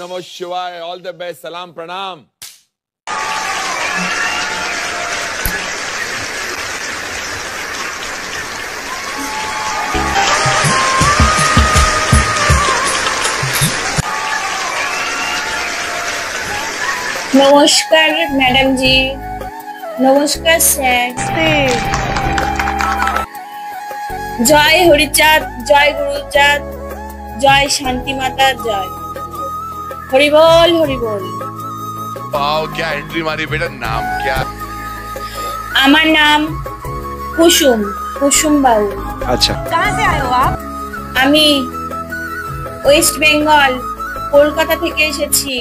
Namo Shivaya. All the best. Salam pranam. নমস্কার madam জি, নমস্কার sir. জয় হরিচাঁদ, জয় গুরুচাঁদ, জয় শান্তি মাতা, জয় হরি বল, হরি বল। वाओ, क्या एंट्री मारी बेटा। नाम क्या? আমার নাম কুসুম, কুসুম বাবু। अच्छा, कहाँ से आए हो आप? আমি ওয়েস্ট বেঙ্গল কলকাতা থেকে এসেছি।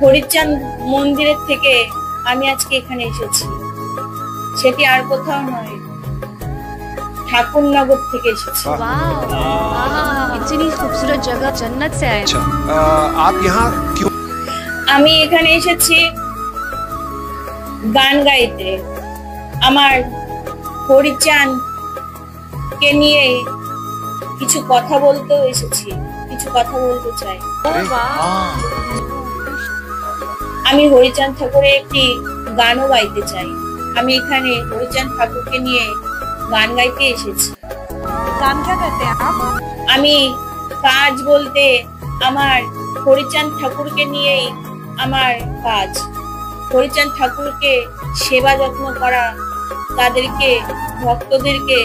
হরিচাঁদ মন্দিরের থেকে আমি আজকে এখানে এসেছি। সেটি আর কোথাও নয়, ঠাকুরনগর থেকে এসেছি। इतनी खूबसूरत जगह, जन्नत से आए। अच्छा। आप यहाँ क्यों? আমি এখানে এসেছি গান গাইতে। আমার হরিচাঁদ কে নিয়ে কিছু কথা বলতেও এসেছি, কিছু কথা বলতে চাই। আমি হরিচাঁদ ঠাকুরের একটি গানও গাইতে চাই। আমি এখানে হরিচাঁদ ঠাকুরকে নিয়ে গান গাইতে এসেছি। काम क्या करते हैं आप? আমি কাজ বলতে আমার হরিচাঁদ ঠাকুরকে নিয়েই আমার কাজ। হরিচাঁদ ঠাকুরকে সেবা যত্ন করা, তাদেরকে ভক্তদেরকে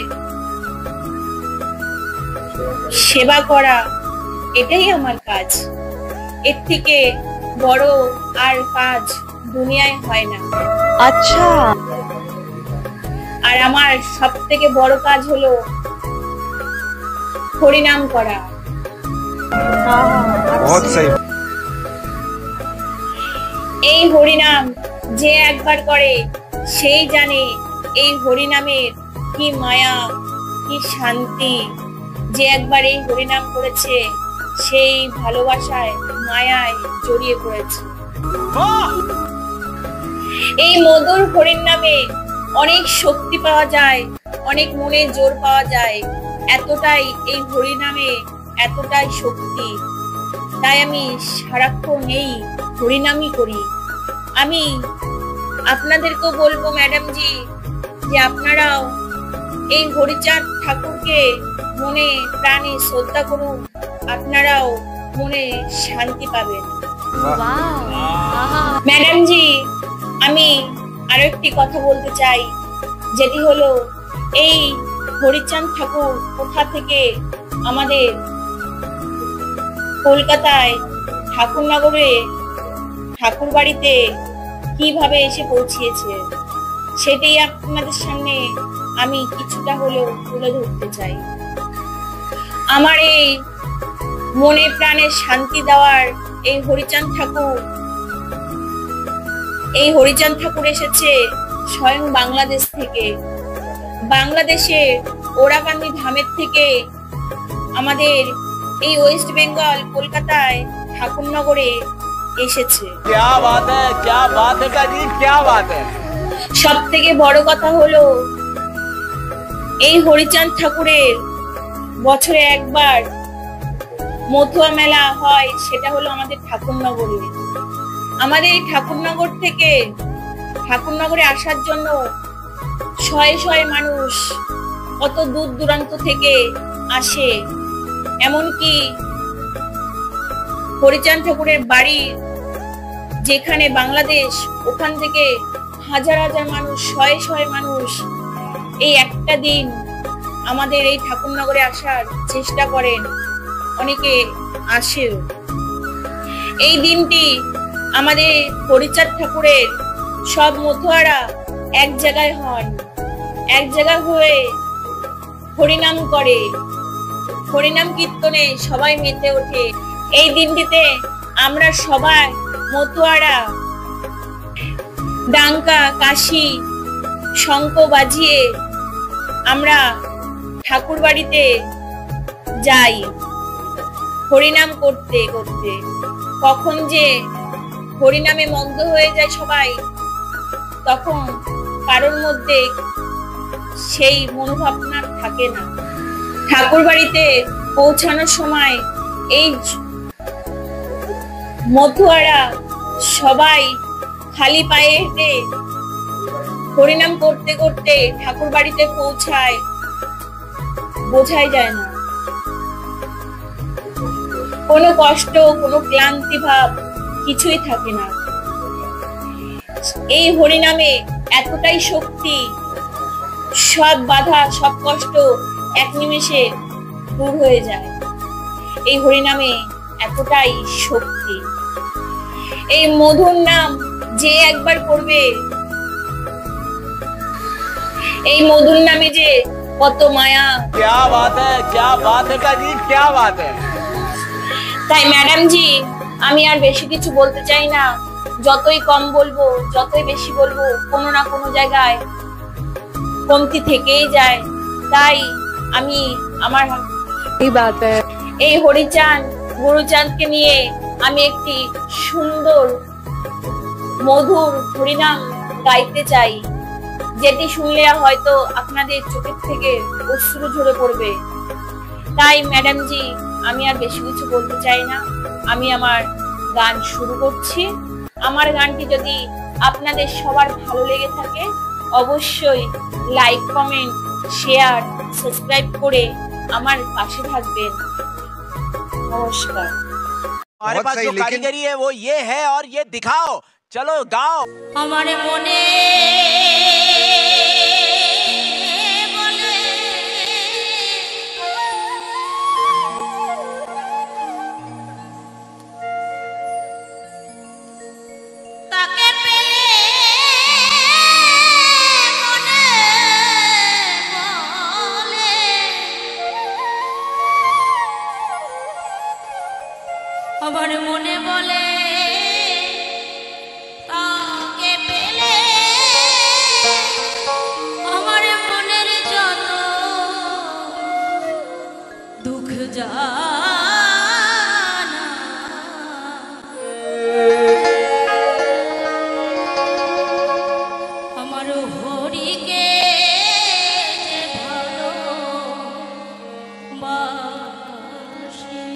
সেবা করা, এটাই আমার কাজ। এর থেকে বড় আর কাজ দুনিয়ায় হয় না। अच्छा। আর আমার সব থেকে বড় কাজ হলো হরিনাম করা। बहुत सही। এই হরিনাম যে একবার করে সেই জানে এই হরিনামের কি মায়া, কি শান্তি। যে একবার এই হরিনাম করেছে সেই ভালোবাসায়, মায়ায় জড়িয়ে পড়েছে। এই মধুর হরিনামে অনেক শক্তি পাওয়া যায়, অনেক মনে জোর পাওয়া যায়। এতটাই এই হরিনামে এতটাই শক্তি, তাই আমি সারাক্ষণ এই হরিনামই করি। আমি আপনাদেরকেও বলবো ম্যাডাম জি, যে আপনারাও এই হরিচাঁদ ঠাকুরকে মনে প্রাণে শ্রদ্ধা করুন, আপনারাও মনে শান্তি পাবেন। ম্যাডাম জি, আমি আরো একটি কথা বলতে চাই, যেটি হলো এই হরিচাঁদ ঠাকুর কোথা থেকে আমাদের কলকাতায় ঠাকুরনগরে ঠাকুর বাড়িতে কিভাবে এসে পৌঁছিয়েছে, সেটাই আপনাদের সামনে আমি কিছুটা হলেও তুলে ধরতে চাই। আমার এই মনে প্রাণে শান্তি দেওয়ার এই হরিচাঁদ ঠাকুর, এই হরিচাঁদ ঠাকুর এসেছে স্বয়ং বাংলাদেশ থেকে। বাংলাদেশে ওরাকান্দি ধামের থেকে আমাদের এই ওয়েস্ট বেঙ্গল কলকাতায় ঠাকুরনগরে এসেছে। क्या बात है, क्या बात है काजी, क्या बात है। সব থেকে বড় কথা হলো এই হরিচাঁদ ঠাকুরের বছরে একবার মথুয়া মেলা হয়, সেটা হলো আমাদের ঠাকুরনগরে। আমাদের এই ঠাকুরনগর থেকে ঠাকুরনগরে আসার জন্য শয়ে শয়ে মানুষ কত দূর দূরান্ত থেকে আসে। এমনকি হরিচাঁদ ঠাকুরের বাড়ি যেখানে বাংলাদেশ, ওখান থেকে হাজার হাজার মানুষ, শয়ে শয়ে মানুষ এই একটা দিন আমাদের এই ঠাকুরনগরে আসার চেষ্টা করেন, অনেকে আসেও। এই দিনটি আমাদের হরিচাঁদ ঠাকুরের সব মতুয়ারা এক জায়গায় হন, এক জায়গা হয়ে হরিনাম করে, হরিনাম কীর্তনে সবাই মেতে ওঠে। এই দিনটিতে আমরা সবাই মতুয়ারা ডাঙ্কা, কাশি, শঙ্খ বাজিয়ে আমরা ঠাকুর বাড়িতে যাই হরিনাম করতে করতে। কখন যে হরিনামে মগ্ন হয়ে যায় সবাই, তখন কারোর মধ্যে সেই মনোভাবনা থাকে না। ঠাকুর বাড়িতে পৌঁছানোর সময় এই মতুয়ারা সবাই খালি পায়ে হেঁটে হরিনাম করতে করতে ঠাকুর বাড়িতে পৌঁছায়, বোঝাই যায় না। কোনো কষ্ট, কোনো ক্লান্তি ভাব কিছুই থাকে না। এই হরিনামে এতটাই শক্তি, সব বাধা, সব কষ্ট এক নিমেষে দূর হয়ে যায়। এই হরিনামে এতটাই শক্তি। এই মধুর নাম যে একবার করবে, এই মধুর নামে যে কত মায়া। क्या बात है काजी, क्या बात है। তাই ম্যাডাম জি, আমি আর বেশি কিছু বলতে চাই না। যতই কম বলবো, যতই বেশি বলবো, কোনো না কোনো জায়গায় কমতি থেকেই যায়। তাই আমি আমার এই হরিচাঁদ গুরুচাঁদকে নিয়ে আমি একটি সুন্দর মধুর হরিনাম গাইতে চাই, যেটি শুনলে হয়তো আপনাদের চোখের থেকে অশ্রু ঝরে পড়বে। তাই ম্যাডাম জি, আমি আর বেশি কিছু বলতে চাই না। আমি আমার গান শুরু করছি। আমার গানটি যদি আপনাদের সবার ভালো লেগে থাকে, অবশ্যই লাইক, কমেন্ট, শেয়ার, সাবস্ক্রাইব করে আমার পাশে থাকবেন। নমস্কার। हमारे पास जो कारीगरी है वो ये है, और ये दिखाओ, चलो गाओ। আমার মনে তাকে পেলে মনে বলে, আমার মনে বলে তাকে পেলে আমার মনের যত দুঃখ জানা, আমার হরিকে যে ভালো বাসে।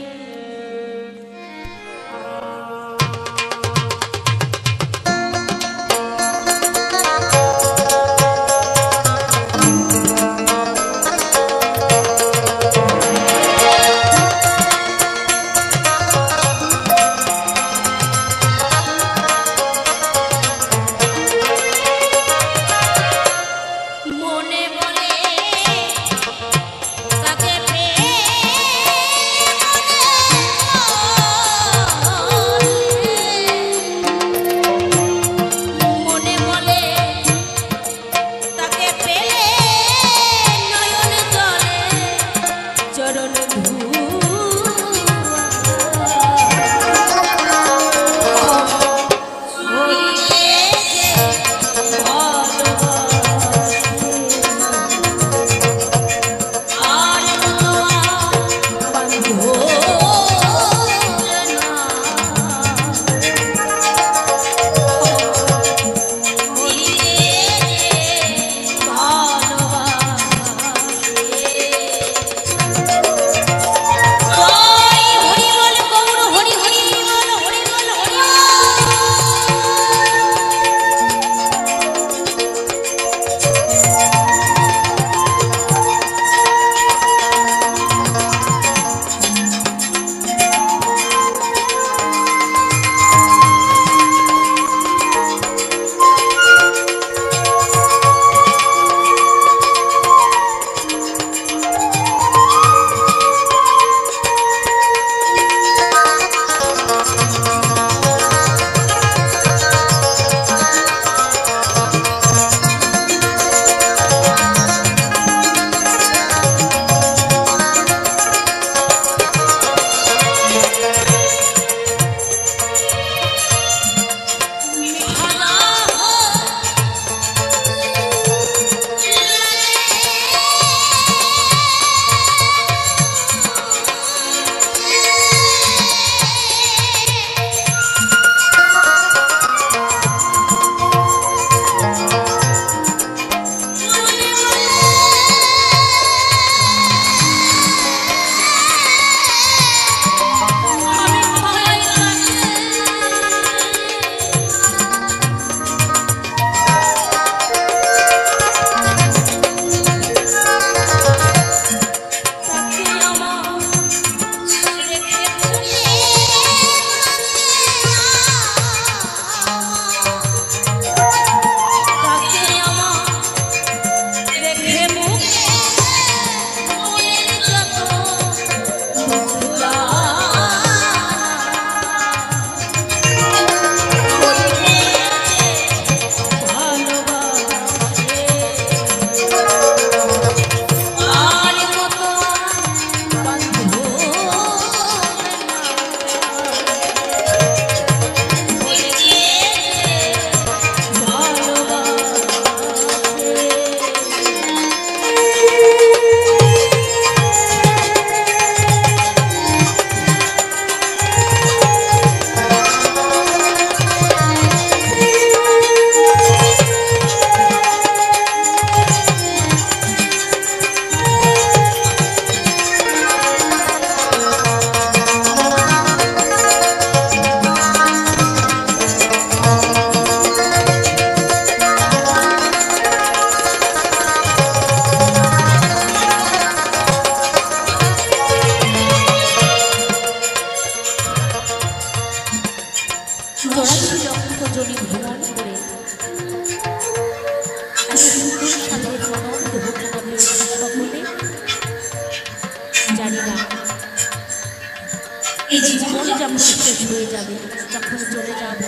হয়ে যাবে যখন চলে যাব।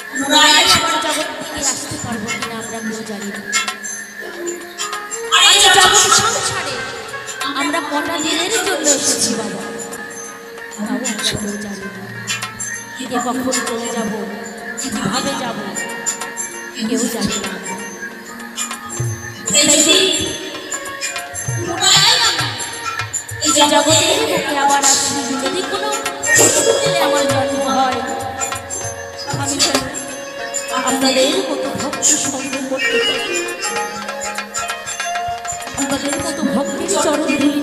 পুনরায় আবার জগৎ থেকে আসতে পারবো কিনা আমরা কেউ জানি না। এই জগৎ সংসারে আমরা কটা দিনের জন্য এসেছি বাবা, তাও আমরা কেউ জানি না। কে কখন চলে যাব, কিভাবে যাব, কেউ জানি না। এই জগতের বুকে আবার আসি, যদি কোনো আমার জন্ম হয়, আমি যেন আপনাদের মতো ভক্ত সঙ্গ করতে পারি, আমাদের মতো ভক্তির চরণ ধুলি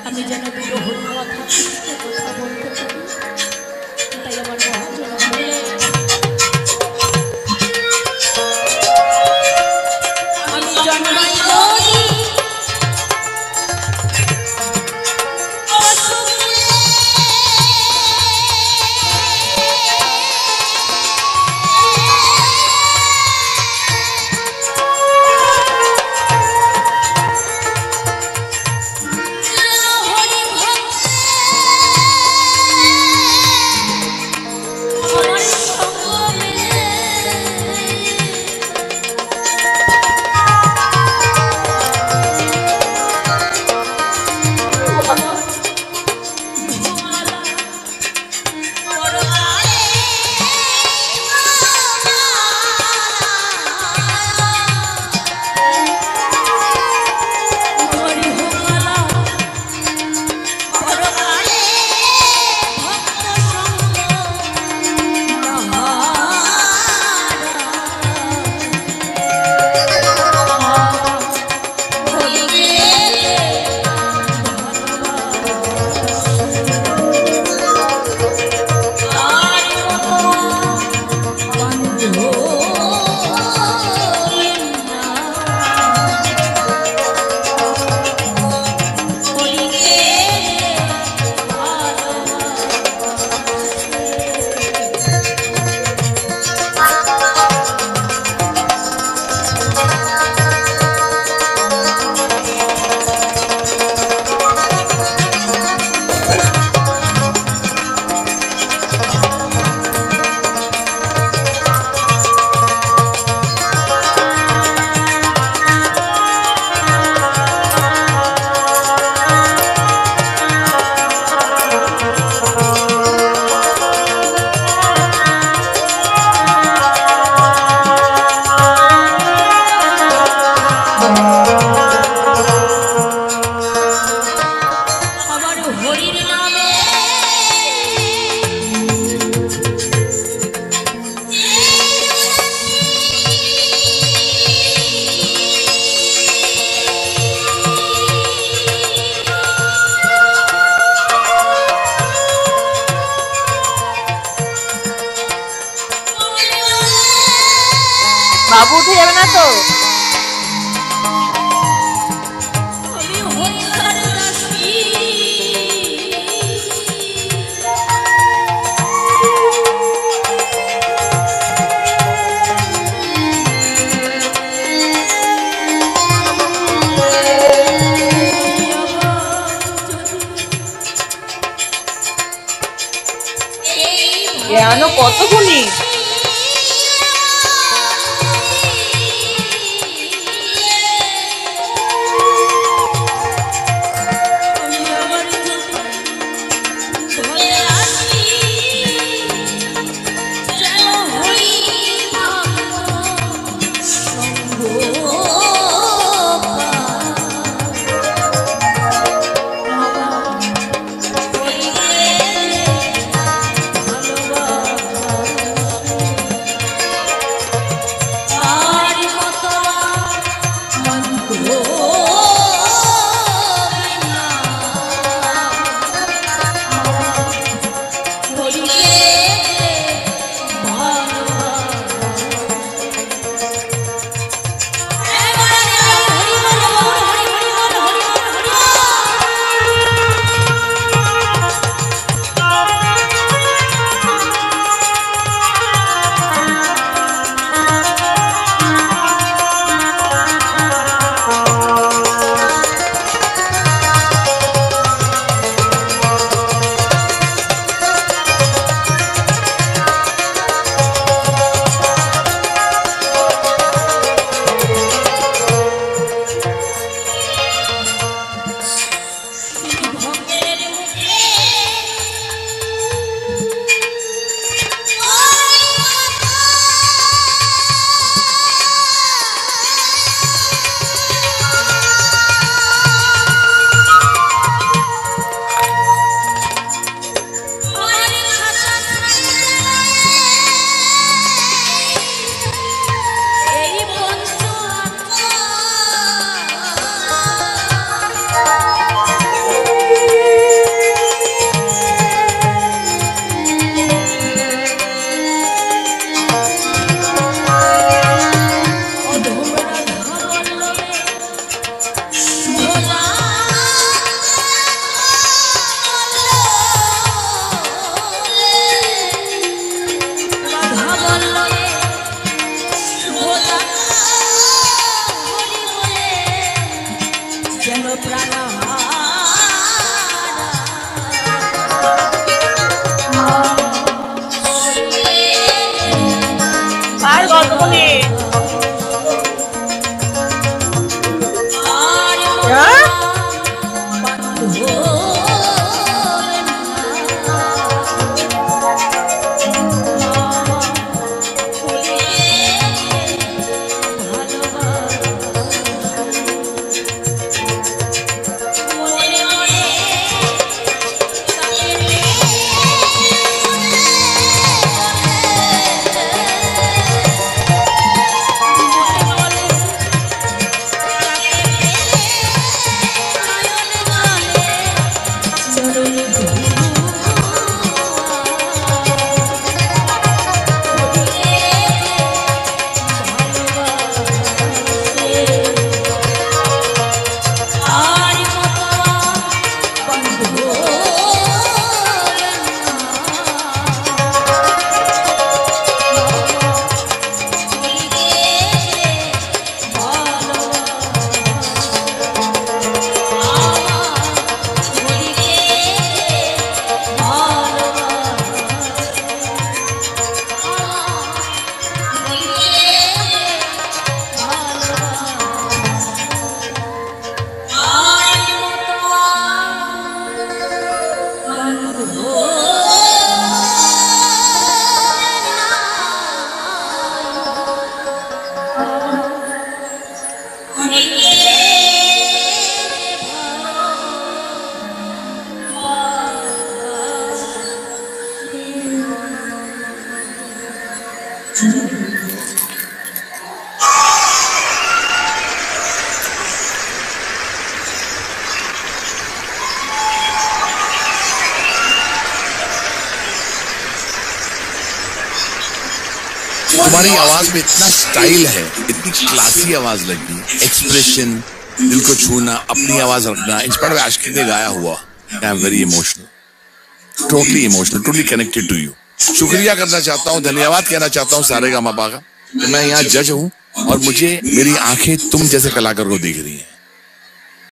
আমি যেন বিরহর কথা কথা বলতে পারি। তাই আমার মহাজন আমি জন্মাই বাবু উঠে যাবে না তো? জ্ঞানও কতক্ষণই আর গল্প নেই। तुम्हारी आवाज में इतना स्टाइल है, इतनी क्लासी आवाज लगी, एक्सप्रेशन, दिल को छूना, अपनी आवाज रखना, इंस्पायर्ड बाय आशिकी ने गाया हुआ। I am very emotional, totally emotional, totally connected to you. शुक्रिया करना चाहता हूँ, धन्यवाद कहना चाहता हूँ सारेगामापा का। मैं यहाँ जज हूँ और मुझे मेरी आंखें तुम जैसे कलाकार को देख रही हैं।